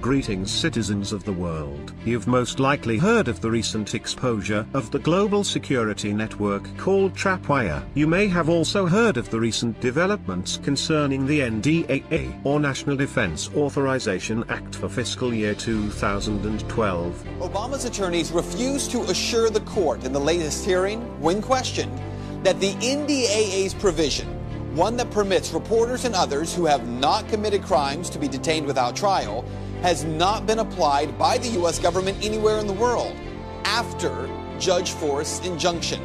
Greetings citizens of the world. You've most likely heard of the recent exposure of the global security network called TrapWire. You may have also heard of the recent developments concerning the NDAA, or National Defense Authorization Act for Fiscal Year 2012. Obama's attorneys refused to assure the court in the latest hearing, when questioned, that the NDAA's provision, one that permits reporters and others who have not committed crimes to be detained without trial, has not been applied by the U.S. government anywhere in the world after Judge Forrest's injunction.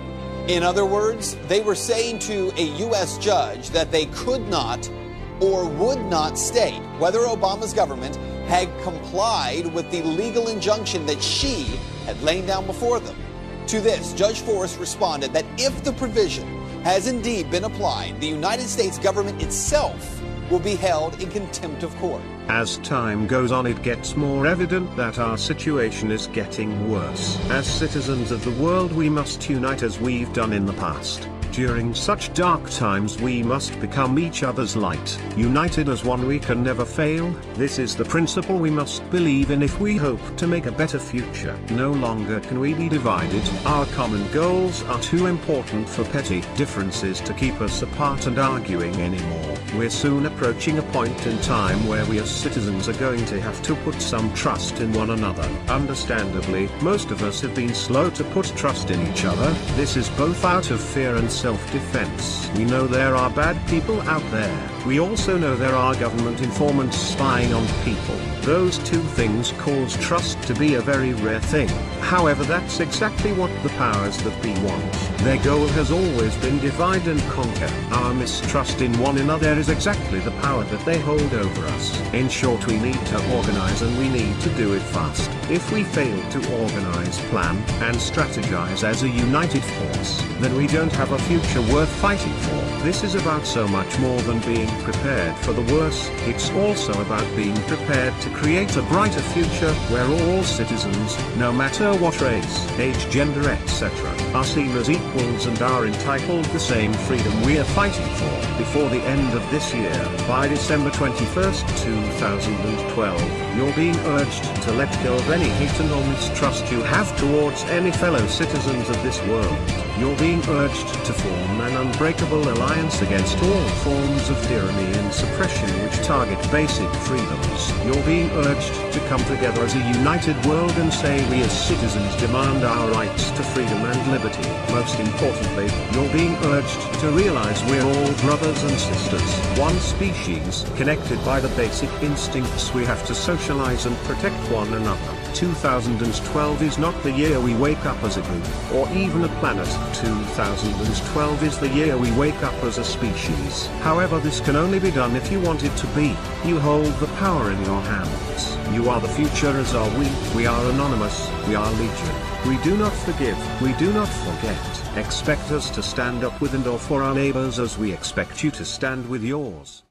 In other words, they were saying to a U.S. judge that they could not or would not state whether Obama's government had complied with the legal injunction that she had laid down before them. To this, Judge Forrest responded that if the provision has indeed been applied, the United States government itself will be held in contempt of court. As time goes on, it gets more evident that our situation is getting worse. As citizens of the world, we must unite as we've done in the past. During such dark times we must become each other's light. United as one we can never fail. This is the principle we must believe in if we hope to make a better future. No longer can we be divided. Our common goals are too important for petty differences to keep us apart and arguing anymore. We're soon approaching a point in time where we as citizens are going to have to put some trust in one another. Understandably, most of us have been slow to put trust in each other. This is both out of fear and self-defense. We know there are bad people out there. We also know there are government informants spying on people. Those two things cause trust to be a very rare thing. However, that's exactly what the powers that be want. Their goal has always been divide and conquer. Our mistrust in one another is exactly the power that they hold over us. In short, we need to organize, and we need to do it fast. If we fail to organize, plan, and strategize as a united force, then we don't have a future worth fighting for. This is about so much more than being prepared for the worst. It's also about being prepared to create a brighter future where all citizens, no matter what race, age, gender, etc., are seen as equals and are entitled to the same freedom we are fighting for. Before the end of this year, by December 21st, 2012, you're being urged to let go of any hate and or mistrust you have towards any fellow citizens of this world. You're being urged to form an unbreakable alliance against all forms of tyranny and suppression which target basic freedoms. You're being urged to come together as a united world and say we as citizens demand our rights to freedom and liberty. Most importantly, you're being urged to realize we're all brothers and sisters, one species, connected by the basic instincts we have to socialize and protect one another. 2012 is not the year we wake up as a group, or even a planet. 2012 is the year we wake up as a species. However, this can only be done if you want it to be. You hold the power in your hands. You are the future, as are we. We are anonymous. We are legion. We do not forgive. We do not forget. Expect us to stand up with and or for our neighbors as we expect you to stand with yours.